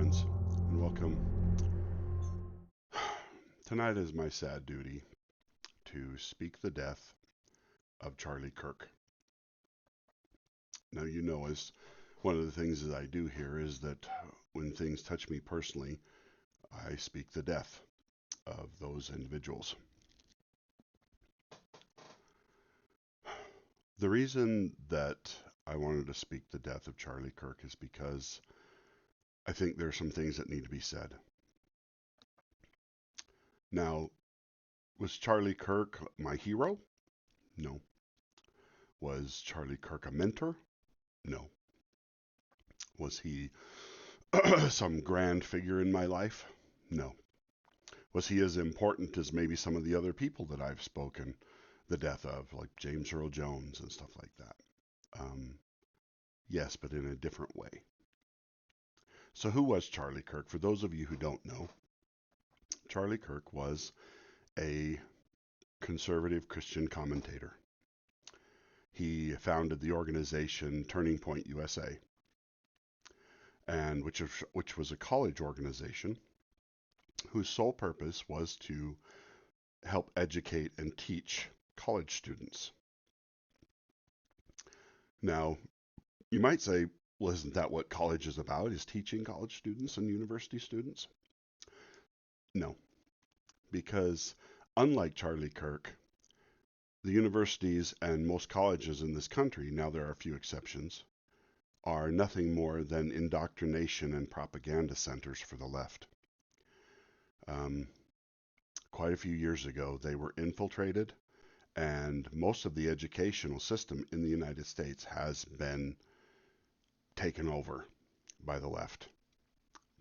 friends, and welcome. Tonight is my sad duty to speak the death of Charlie Kirk. Now, you know, as one of the things that I do here is that when things touch me personally, I speak the death of those individuals. The reason that I wanted to speak the death of Charlie Kirk is because I think there are some things that need to be said. Now, was Charlie Kirk my hero? No. Was Charlie Kirk a mentor? No. Was he some grand figure in my life? No. Was he as important as maybe some of the other people that I've spoken the death of, like James Earl Jones and stuff like that? Yes, but in a different way. So who was Charlie Kirk? For those of you who don't know, Charlie Kirk was a conservative Christian commentator. He founded the organization Turning Point USA, and which was a college organization whose sole purpose was to help educate and teach college students. Now, you might say, well, isn't that what college is about, is teaching college students and university students? No, because unlike Charlie Kirk, the universities and most colleges in this country, now there are a few exceptions, are nothing more than indoctrination and propaganda centers for the left. Quite a few years ago, they were infiltrated, and most of the educational system in the United States has been taken over by the left.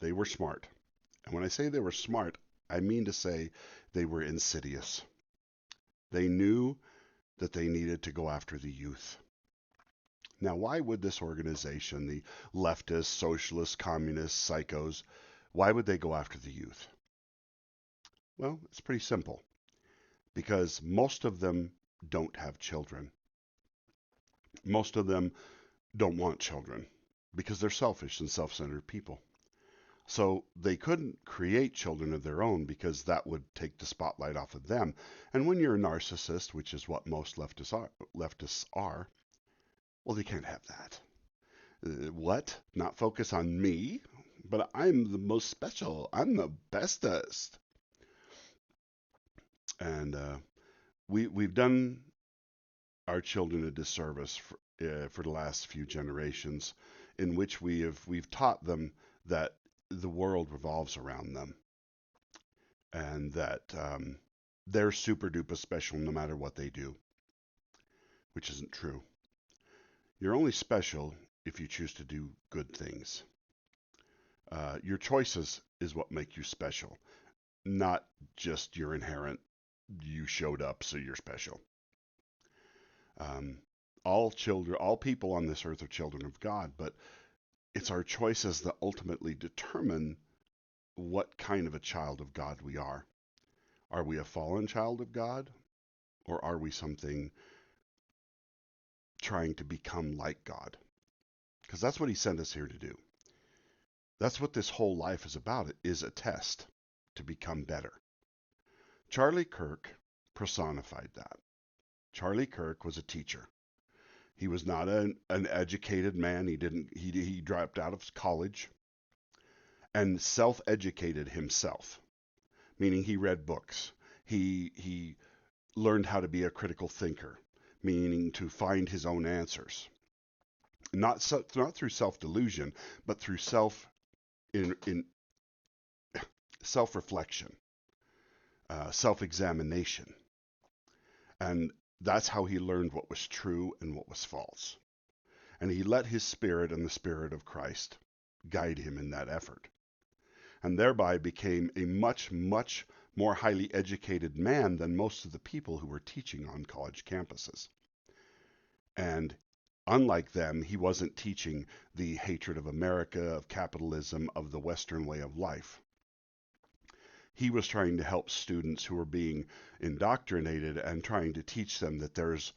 They were smart. And when I say they were smart, I mean to say they were insidious. They knew that they needed to go after the youth. Now, why would this organization, the leftist, socialist, communist, psychos, why would they go after the youth? Well, it's pretty simple. Because most of them don't have children. Most of them don't want children because they're selfish and self-centered people. So they couldn't create children of their own because that would take the spotlight off of them. And when you're a narcissist, which is what most leftists are, well, they can't have that. What? Not focus on me? But I'm the most special. I'm the bestest. And we've done our children a disservice for the last few generations, in which we've taught them that the world revolves around them, and that they're super duper special no matter what they do, which isn't true. You're only special if you choose to do good things. Your choices is what make you special, not just your inherent, you showed up, so you're special. All people on this earth are children of God, but it's our choices that ultimately determine what kind of a child of God we are. Are we a fallen child of God, or are we something trying to become like God? Because that's what he sent us here to do. That's what this whole life is about. It is a test to become better. Charlie Kirk personified that. Charlie Kirk was a teacher. He was not an educated man. He dropped out of college and self-educated himself, meaning he read books. He learned how to be a critical thinker, meaning to find his own answers. Not through self-delusion, but through in self-reflection, self-examination. And that's how he learned what was true and what was false. And he let his spirit and the spirit of Christ guide him in that effort. And thereby became a much, much more highly educated man than most of the people who were teaching on college campuses. And unlike them, he wasn't teaching the hatred of America, of capitalism, of the Western way of life. He was trying to help students who were being indoctrinated and trying to teach them that there's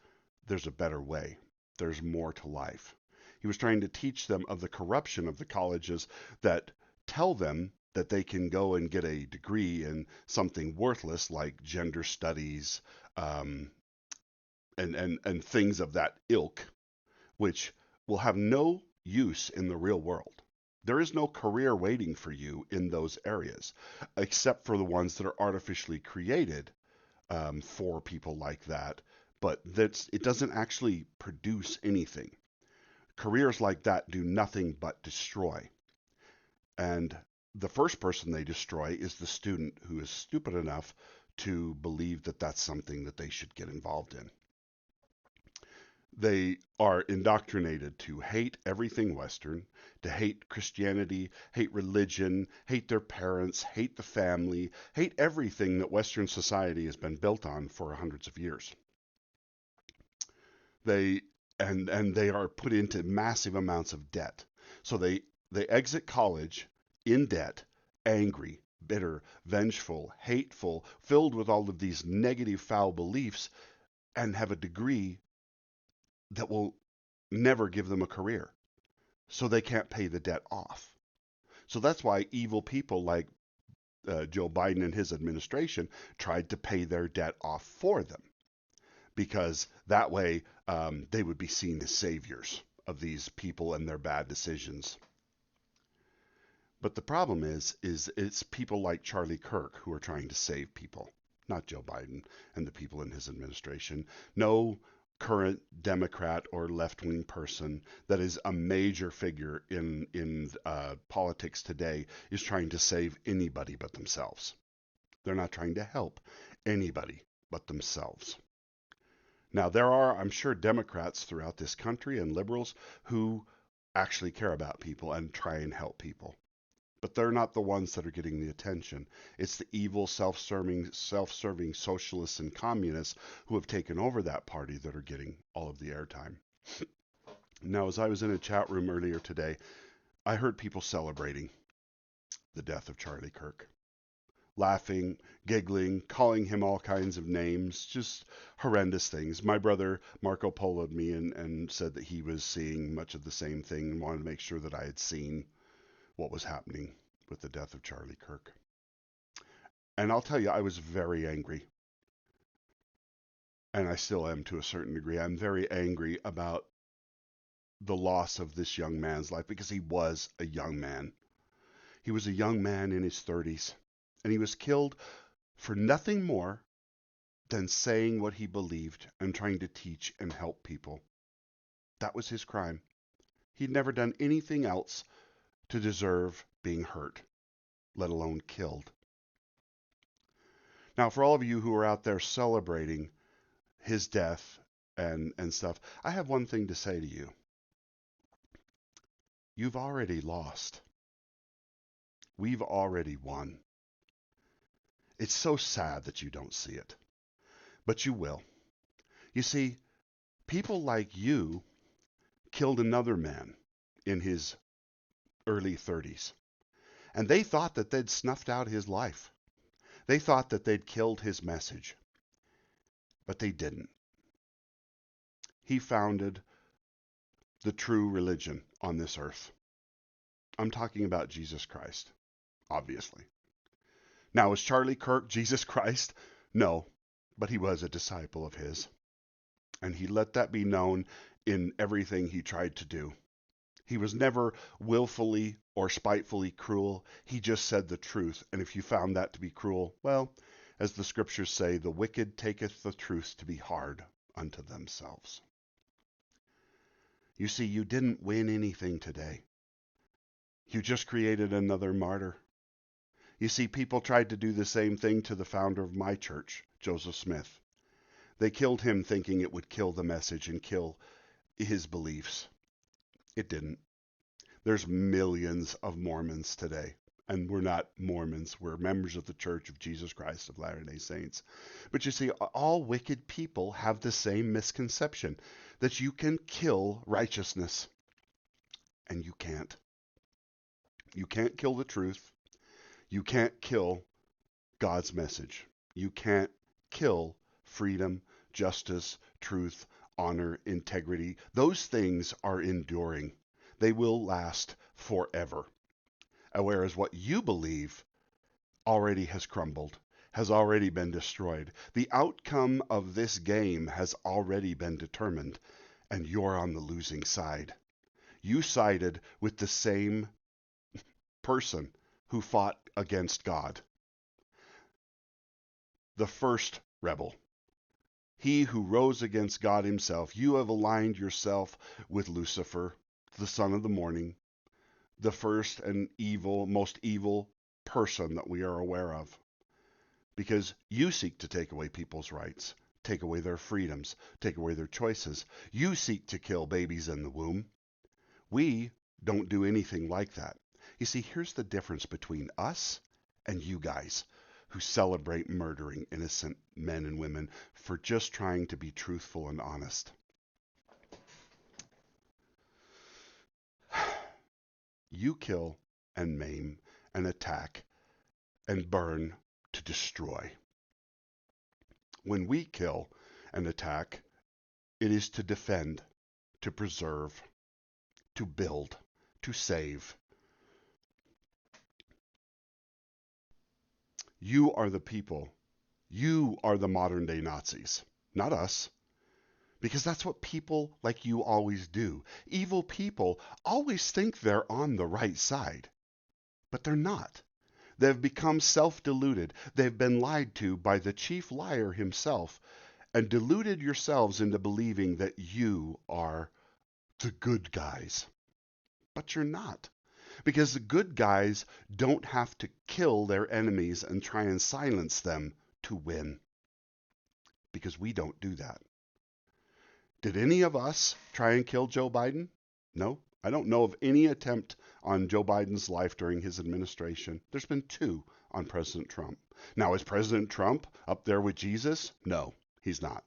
a better way. There's more to life. He was trying to teach them of the corruption of the colleges that tell them that they can go and get a degree in something worthless like gender studies, um, and things of that ilk, which will have no use in the real world. There is no career waiting for you in those areas, except for the ones that are artificially created for people like that. But it doesn't actually produce anything. Careers like that do nothing but destroy. And the first person they destroy is the student who is stupid enough to believe that that's something that they should get involved in. They are indoctrinated to hate everything Western, to hate Christianity, hate religion, hate their parents, hate the family, hate everything that Western society has been built on for hundreds of years. They and they are put into massive amounts of debt. So they exit college in debt, angry, bitter, vengeful, hateful, filled with all of these negative foul beliefs, and have a degree that will never give them a career. So they can't pay the debt off. So that's why evil people like Joe Biden and his administration tried to pay their debt off for them, because that way they would be seen as saviors of these people and their bad decisions. But the problem is it's people like Charlie Kirk who are trying to save people, not Joe Biden and the people in his administration. No current Democrat or left-wing person that is a major figure in politics today is trying to save anybody but themselves. They're not trying to help anybody but themselves. Now, there are, I'm sure, Democrats throughout this country and liberals who actually care about people and try and help people. But they're not the ones that are getting the attention. It's the evil, self-serving socialists and communists who have taken over that party that are getting all of the airtime. Now, as I was in a chat room earlier today, I heard people celebrating the death of Charlie Kirk. Laughing, giggling, calling him all kinds of names, just horrendous things. My brother Marco poloed me and said that he was seeing much of the same thing and wanted to make sure that I had seen what was happening with the death of Charlie Kirk. And I'll tell you, I was very angry. And I still am to a certain degree. I'm very angry about the loss of this young man's life, because he was a young man. He was a young man in his 30s, and he was killed for nothing more than saying what he believed and trying to teach and help people. That was his crime. He'd never done anything else to deserve being hurt, let alone killed. Now, for all of you who are out there celebrating his death and stuff, I have one thing to say to you. You've already lost. We've already won. It's so sad that you don't see it, but you will. You see, people like you killed another man in his early 30s, and they thought that they'd snuffed out his life. They thought that they'd killed his message, but they didn't. He founded the true religion on this earth. I'm talking about Jesus Christ, obviously. Now, is Charlie Kirk Jesus Christ? No, but he was a disciple of his, and he let that be known in everything he tried to do. He was never willfully or spitefully cruel. He just said the truth, and if you found that to be cruel, well, as the scriptures say, the wicked taketh the truth to be hard unto themselves. You see, you didn't win anything today. You just created another martyr. You see, people tried to do the same thing to the founder of my church, Joseph Smith. They killed him thinking it would kill the message and kill his beliefs. It didn't. There's millions of Mormons today, and we're not Mormons. We're members of the Church of Jesus Christ of Latter-day Saints. But you see, all wicked people have the same misconception, that you can kill righteousness, and you can't. You can't kill the truth. You can't kill God's message. You can't kill freedom, justice, truth, honor, integrity. Those things are enduring. They will last forever. whereas what you believe already has crumbled, has already been destroyed. The outcome of this game has already been determined, and you're on the losing side. You sided with the same person who fought against God, the first rebel. He who rose against God himself. You have aligned yourself with Lucifer, the son of the morning, the first and most evil person that we are aware of. Because you seek to take away people's rights, take away their freedoms, take away their choices. You seek to kill babies in the womb. We don't do anything like that. You see, here's the difference between us and you guys who celebrate murdering innocent men and women for just trying to be truthful and honest. You kill and maim and attack and burn to destroy. When we kill and attack, it is to defend, to preserve, to build, to save. You are the people. You are the modern day Nazis, not us. Because that's what people like you always do. Evil people always think they're on the right side, but they're not. They've become self-deluded. They've been lied to by the chief liar himself and deluded yourselves into believing that you are the good guys. But you're not. Because the good guys don't have to kill their enemies and try and silence them to win. Because we don't do that. Did any of us try and kill Joe Biden? No. I don't know of any attempt on Joe Biden's life during his administration. There's been 2 on President Trump. Now, is President Trump up there with Jesus? No, he's not.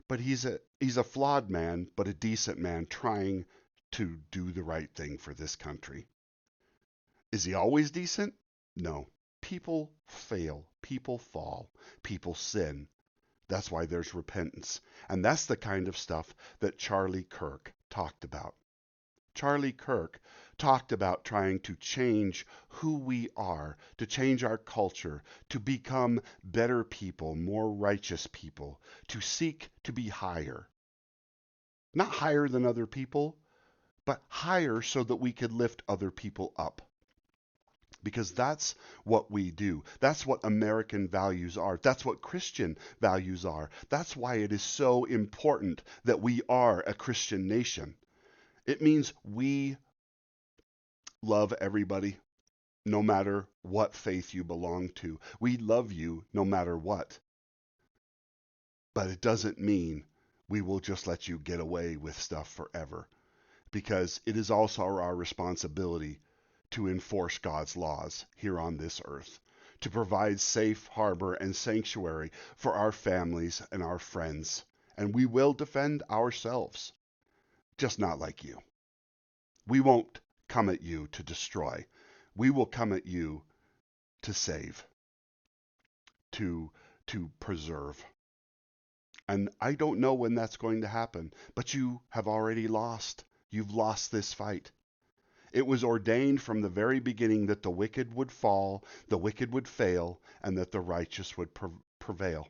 But he's a flawed man, but a decent man trying to do the right thing for this country. Is he always decent? No. People fail. People fall. People sin. That's why there's repentance. And that's the kind of stuff that Charlie Kirk talked about. Charlie Kirk talked about trying to change who we are, to change our culture, to become better people, more righteous people, to seek to be higher. Not higher than other people, but higher so that we could lift other people up. Because that's what we do. That's what American values are. That's what Christian values are. That's why it is so important that we are a Christian nation. It means we love everybody, no matter what faith you belong to. We love you no matter what. But it doesn't mean we will just let you get away with stuff forever. Because it is also our responsibility to enforce God's laws here on this earth, to provide safe harbor and sanctuary for our families and our friends. And we will defend ourselves, just not like you. We won't come at you to destroy. We will come at you to save, to preserve. And I don't know when that's going to happen, but you have already lost. You've lost this fight. It was ordained from the very beginning that the wicked would fall, the wicked would fail, and that the righteous would prevail.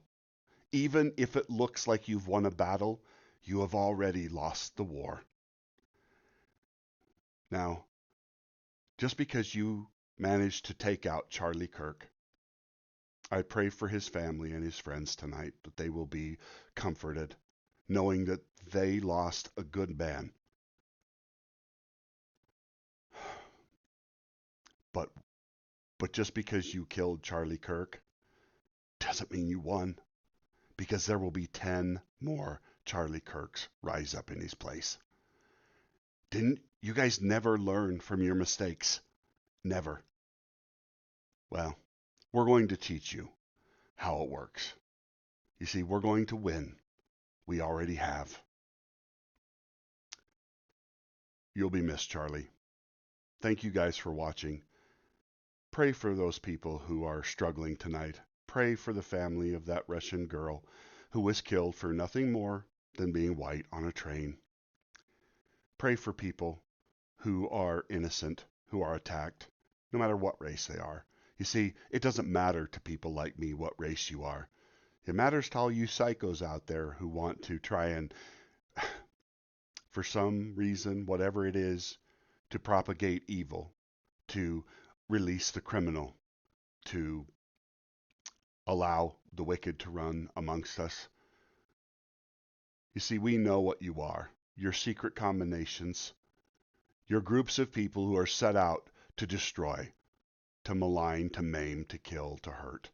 Even if it looks like you've won a battle, you have already lost the war. Now, just because you managed to take out Charlie Kirk, I pray for his family and his friends tonight that they will be comforted, knowing that they lost a good man. But just because you killed Charlie Kirk doesn't mean you won, because there will be 10 more Charlie Kirks rise up in his place. Didn't you guys never learn from your mistakes? Never. Well, we're going to teach you how it works. You see, we're going to win. We already have. You'll be missed, Charlie. Thank you guys for watching. Pray for those people who are struggling tonight. Pray for the family of that Russian girl who was killed for nothing more than being white on a train. Pray for people who are innocent, who are attacked. no matter what race they are. You see, it doesn't matter to people like me what race you are. It matters to all you psychos out there who want to try and, for some reason, whatever it is, to propagate evil, to release the criminal, to allow the wicked to run amongst us. You see, we know what you are. Your secret combinations, your groups of people who are set out to destroy, to malign, to maim, to kill, to hurt.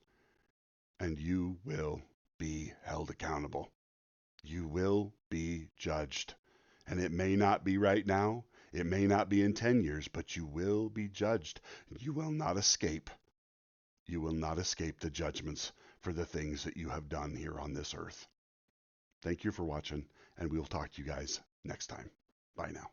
And you will be held accountable. You will be judged. And it may not be right now. It may not be in 10 years, but you will be judged. You will not escape. You will not escape the judgments for the things that you have done here on this earth. Thank you for watching, and we will talk to you guys next time. Bye now.